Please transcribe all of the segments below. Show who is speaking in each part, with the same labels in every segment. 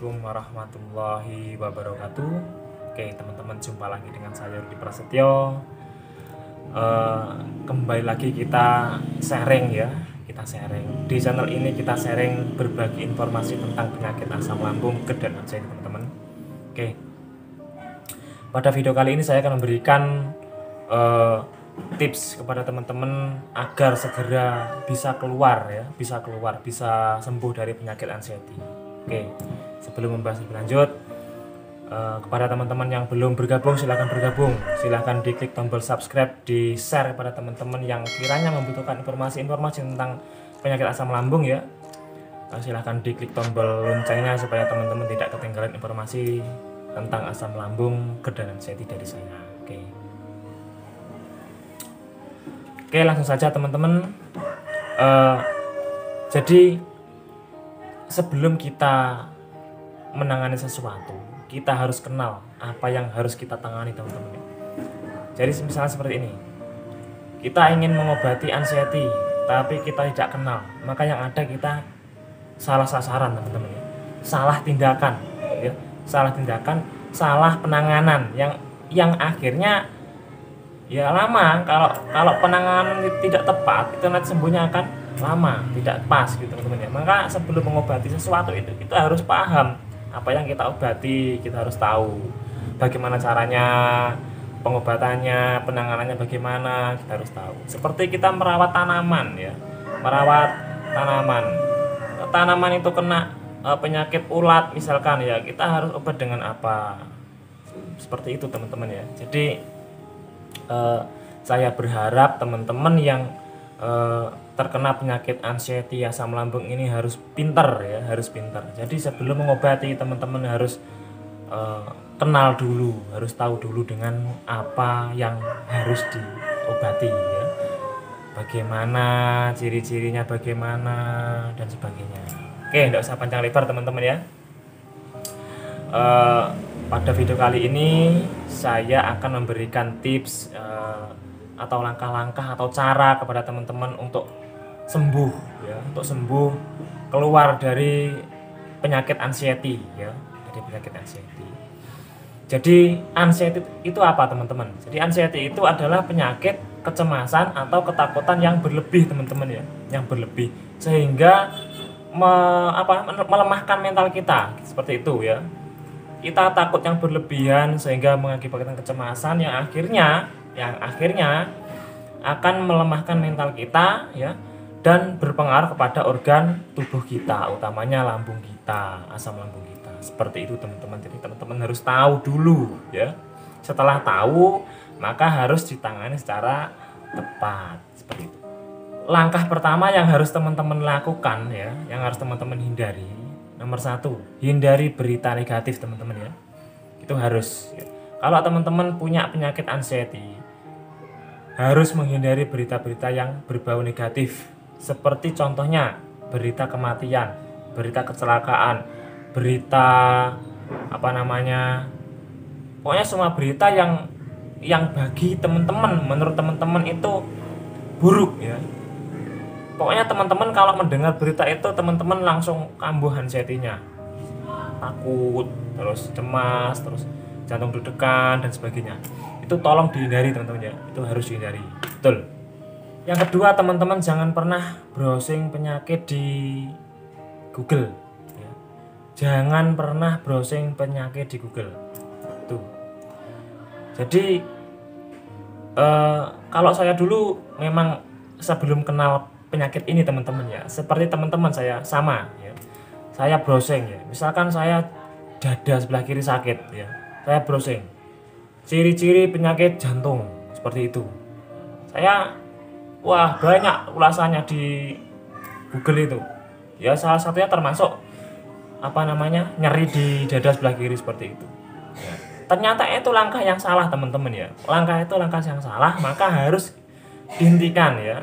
Speaker 1: Assalamualaikum warahmatullahi wabarakatuh. Oke teman-teman, jumpa lagi dengan saya Rudi Prasetyo. Kembali lagi kita sharing ya. Kita sharing di channel ini, kita sharing berbagi informasi tentang penyakit asam lambung, GERD dan anxiety teman-teman. Oke, pada video kali ini saya akan memberikan tips kepada teman-teman agar segera bisa keluar ya, bisa sembuh dari penyakit anxiety. Oke, sebelum membahas lebih lanjut, kepada teman-teman yang belum bergabung, silahkan bergabung, silahkan diklik tombol subscribe, di share kepada teman-teman yang kiranya membutuhkan informasi-informasi tentang penyakit asam lambung ya. Silahkan diklik tombol loncengnya supaya teman-teman tidak ketinggalan informasi tentang asam lambung, GERD dan anxiety dari saya. Oke, langsung saja teman-teman. Jadi sebelum kita menangani sesuatu, kita harus kenal apa yang harus kita tangani teman-teman. Jadi misalnya seperti ini, kita ingin mengobati anxiety tapi kita tidak kenal, maka yang ada kita salah sasaran teman-teman, salah tindakan ya, salah penanganan yang akhirnya ya lama. Kalau penanganan tidak tepat, itu nanti sembuhnya akan lama, tidak pas gitu teman-teman ya. Maka sebelum mengobati sesuatu itu kita harus paham apa yang kita obati, kita harus tahu bagaimana caranya, pengobatannya, penanganannya bagaimana, kita harus tahu. Seperti kita merawat tanaman ya, tanaman itu kena penyakit ulat misalkan ya, kita harus obat dengan apa, seperti itu teman-teman ya. Jadi saya berharap teman-teman yang terkena penyakit anxiety asam lambung ini harus pintar ya, harus pintar. Jadi sebelum mengobati, teman-teman harus kenal dulu, harus tahu dulu dengan apa yang harus diobati ya, bagaimana ciri-cirinya, bagaimana dan sebagainya. Oke, tidak usah panjang lebar teman-teman ya. Pada video kali ini saya akan memberikan tips atau langkah-langkah atau cara kepada teman-teman untuk sembuh ya, untuk sembuh keluar dari penyakit anxiety ya, dari penyakit anxiety. Jadi anxiety itu apa teman-teman? Jadi anxiety itu adalah penyakit kecemasan atau ketakutan yang berlebih teman-teman ya, yang berlebih sehingga melemahkan mental kita, seperti itu ya. Kita takut yang berlebihan sehingga mengakibatkan kecemasan yang akhirnya akan melemahkan mental kita ya, dan berpengaruh kepada organ tubuh kita, utamanya lambung kita, asam lambung kita. Seperti itu teman-teman. Jadi teman-teman harus tahu dulu ya. Setelah tahu, maka harus ditangani secara tepat, seperti itu. Langkah pertama yang harus teman-teman lakukan ya, yang harus teman-teman hindari, nomor 1, hindari berita negatif teman-teman ya. Itu harus ya. Kalau teman-teman punya penyakit anxiety, harus menghindari berita-berita yang berbau negatif, seperti contohnya berita kematian, berita kecelakaan, berita pokoknya semua berita yang bagi teman-teman, menurut teman-teman itu buruk ya. Pokoknya teman-teman kalau mendengar berita itu, teman-teman langsung kambuh anxiety-nya, takut, terus cemas, terus jantung deg-degan dan sebagainya. Itu tolong dihindari teman-teman ya, itu harus dihindari, betul. Yang kedua, teman-teman jangan pernah browsing penyakit di Google ya. Jangan pernah browsing penyakit di Google itu. Jadi kalau saya dulu memang sebelum kenal penyakit ini teman-teman ya, seperti teman-teman saya sama ya, saya browsing ya, misalkan saya dada sebelah kiri sakit ya, saya browsing ciri-ciri penyakit jantung, seperti itu. Saya banyak ulasannya di Google itu ya, salah satunya termasuk nyeri di dada sebelah kiri, seperti itu ya. Ternyata itu langkah yang salah teman-teman ya, langkah yang salah, maka harus dihentikan ya,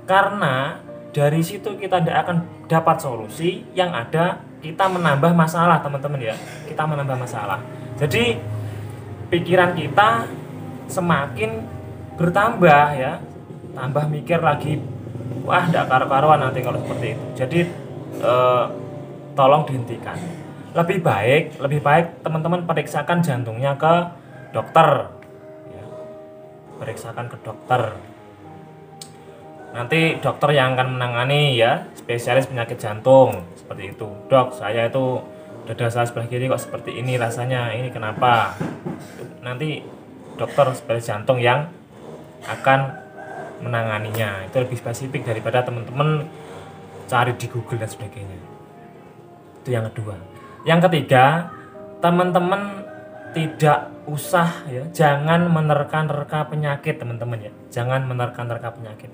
Speaker 1: karena dari situ kita tidak akan dapat solusi, yang ada kita menambah masalah teman-teman ya, kita menambah masalah. Jadi pikiran kita semakin bertambah ya, tambah mikir lagi, tidak karu-karuan nanti kalau seperti itu. Jadi tolong dihentikan. lebih baik teman-teman periksakan jantungnya ke dokter ya. Periksakan ke dokter, nanti dokter yang akan menangani ya, spesialis penyakit jantung seperti itu. Dok, saya itu dada saya sebelah kiri kok seperti ini rasanya, ini kenapa? Nanti dokter spesialis jantung yang akan menanganinya, itu lebih spesifik daripada teman-teman cari di Google dan sebagainya. Itu yang kedua. Yang ketiga, teman-teman tidak usah ya, jangan menerka-nerka penyakit teman-teman ya, jangan menerka-nerka penyakit.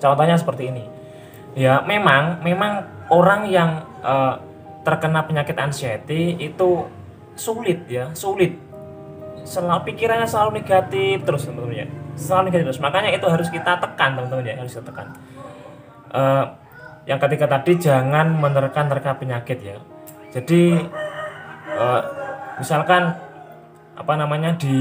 Speaker 1: Contohnya seperti ini ya, memang orang yang terkena penyakit anxiety itu sulit ya, selalu pikirannya selalu negatif terus teman-teman ya, selalu negatif terus. Makanya itu harus kita tekan teman-teman ya, harus kita tekan. Yang ketiga tadi, jangan menerka-nerka penyakit ya. Jadi misalkan di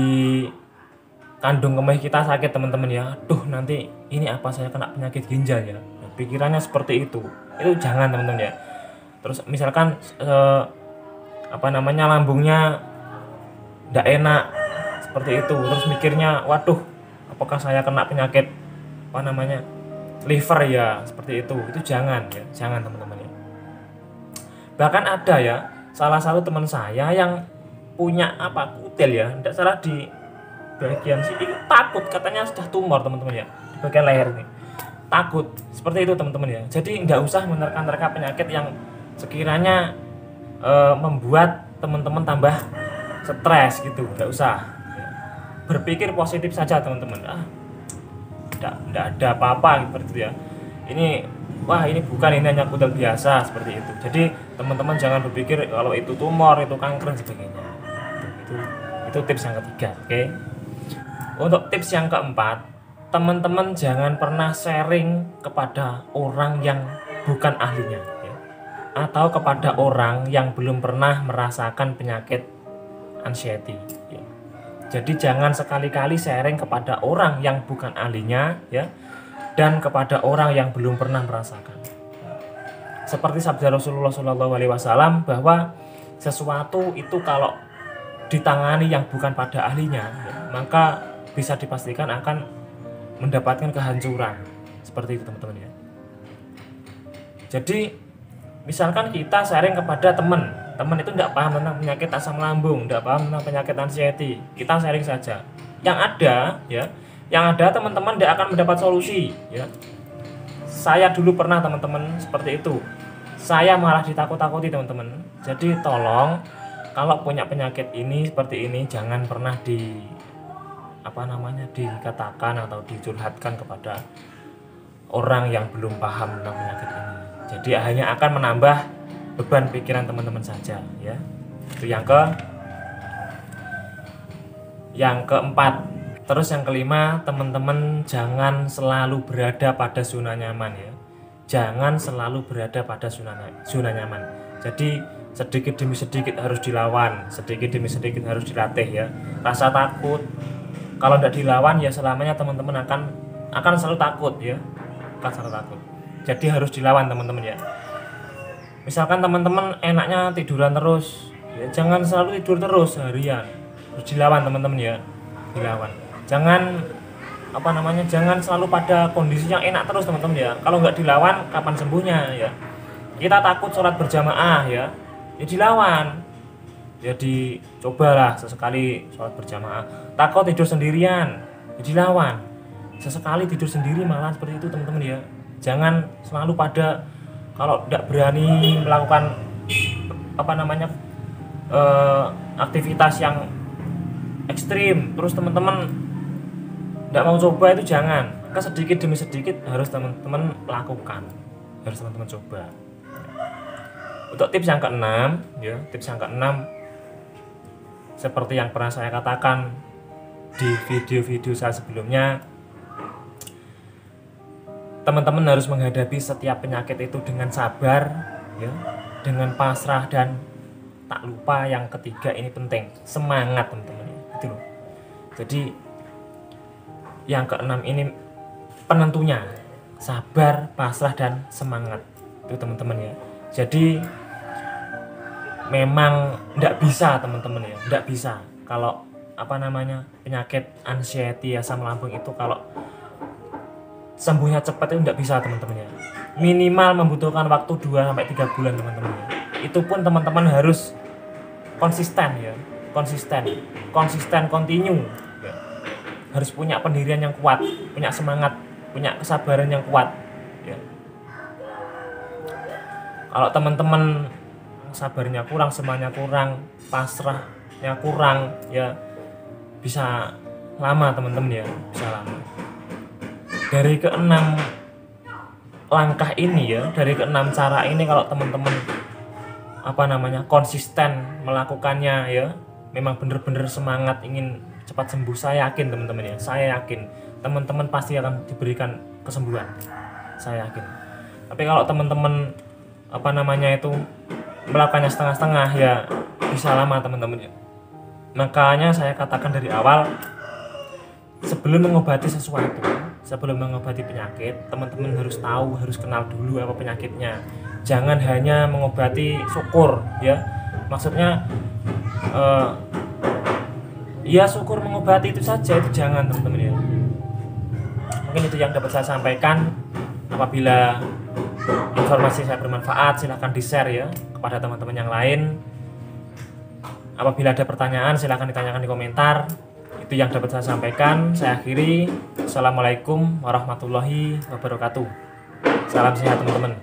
Speaker 1: kandung kemih kita sakit teman-teman ya, aduh nanti ini apa saya kena penyakit ginjal ya, nah, pikirannya seperti itu jangan teman-teman ya. Terus misalkan lambungnya tidak enak seperti itu, terus mikirnya waduh apakah saya kena penyakit liver ya, seperti itu jangan ya, jangan teman-teman ya. Bahkan ada ya salah satu teman saya yang punya kutil ya, tidak salah di bagian sini, takut katanya sudah tumor teman-teman ya, di bagian leher ini takut seperti itu teman-teman ya. Jadi nggak usah menerka-nerka penyakit yang sekiranya membuat teman-teman tambah stres gitu, nggak usah ya. Berpikir positif saja teman-teman, tidak ada apa-apa seperti itu ya. Ini bukan, ini hanya kutil biasa seperti itu. Jadi teman-teman jangan berpikir kalau itu tumor, itu kanker dan sebagainya. Itu tips yang ketiga. Oke. Untuk tips yang keempat, teman-teman jangan pernah sharing kepada orang yang bukan ahlinya ya, atau kepada orang yang belum pernah merasakan penyakit anxiety ya. Jadi jangan sekali-kali sharing kepada orang yang bukan ahlinya ya, dan kepada orang yang belum pernah merasakan. Seperti sabda Rasulullah SAW bahwa sesuatu itu kalau ditangani yang bukan pada ahlinya ya, maka bisa dipastikan akan mendapatkan kehancuran. Seperti itu teman-teman ya. Jadi misalkan kita sharing kepada teman itu tidak paham tentang penyakit asam lambung, tidak paham tentang penyakit anxiety, kita sharing saja. Yang ada teman-teman tidak akan mendapat solusi ya. Saya dulu pernah teman-teman seperti itu, saya malah ditakut-takuti teman-teman. Jadi tolong kalau punya penyakit ini seperti ini, jangan pernah dikatakan atau dicurhatkan kepada orang yang belum paham tentang penyakit ini. Jadi hanya akan menambah beban pikiran teman-teman saja ya. Itu yang keempat. Terus yang kelima, teman-teman jangan selalu berada pada zona nyaman ya. Jangan selalu berada pada zona nyaman. Jadi sedikit demi sedikit harus dilawan, sedikit demi sedikit harus dilatih ya. Rasa takut kalau tidak dilawan ya selamanya teman-teman akan selalu takut ya. Akan selalu takut. Jadi harus dilawan teman-teman ya. Misalkan teman-teman enaknya tiduran terus, ya jangan selalu tidur terus seharian. Harus dilawan teman-teman ya. Dilawan. Jangan jangan selalu pada kondisi yang enak terus teman-teman ya. Kalau nggak dilawan kapan sembuhnya ya. Kita takut sholat berjamaah ya dilawan. Ya dicobalah sesekali sholat berjamaah. Takut tidur sendirian ya dilawan. Sesekali tidur sendiri malah seperti itu teman-teman ya. Jangan selalu pada kalau tidak berani melakukan aktivitas yang ekstrim terus teman-teman tidak mau coba, itu jangan. Sedikit demi sedikit harus teman-teman lakukan, harus teman-teman coba. Untuk tips yang keenam ya, seperti yang pernah saya katakan di video-video saya sebelumnya, teman-teman harus menghadapi setiap penyakit itu dengan sabar ya, dengan pasrah, dan tak lupa yang ketiga ini penting, semangat teman-teman ya. Itu loh. Jadi yang keenam ini penentunya sabar, pasrah, dan semangat. Itu teman-teman ya. Jadi memang tidak bisa teman-teman ya, tidak bisa kalau penyakit anxiety asam lambung itu kalau sembuhnya cepat itu tidak bisa teman-teman ya. Minimal membutuhkan waktu 2-3 bulan teman-teman ya. Itu pun teman-teman harus konsisten ya, konsisten continue ya. Harus punya pendirian yang kuat, punya semangat, punya kesabaran yang kuat ya. Kalau teman-teman sabarnya kurang, semuanya kurang, pasrahnya kurang ya, bisa lama teman-teman ya, bisa lama. Dari keenam langkah ini ya, dari keenam cara ini kalau teman-teman konsisten melakukannya ya, memang benar-benar semangat ingin cepat sembuh, saya yakin teman-teman ya, saya yakin teman-teman pasti akan diberikan kesembuhan, saya yakin. Tapi kalau teman-teman itu melakukannya setengah-setengah ya, bisa lama teman-teman ya. Makanya saya katakan dari awal, sebelum mengobati sesuatu, sebelum mengobati penyakit, teman-teman harus tahu, harus kenal dulu apa penyakitnya. Jangan hanya mengobati syukur ya, maksudnya ya syukur mengobati itu saja, itu jangan teman-teman ya. Mungkin itu yang dapat saya sampaikan. Apabila informasi saya bermanfaat, silahkan di-share ya kepada teman-teman yang lain. Apabila ada pertanyaan, silahkan ditanyakan di komentar. Itu yang dapat saya sampaikan. Saya akhiri. Assalamualaikum warahmatullahi wabarakatuh. Salam sehat teman-teman.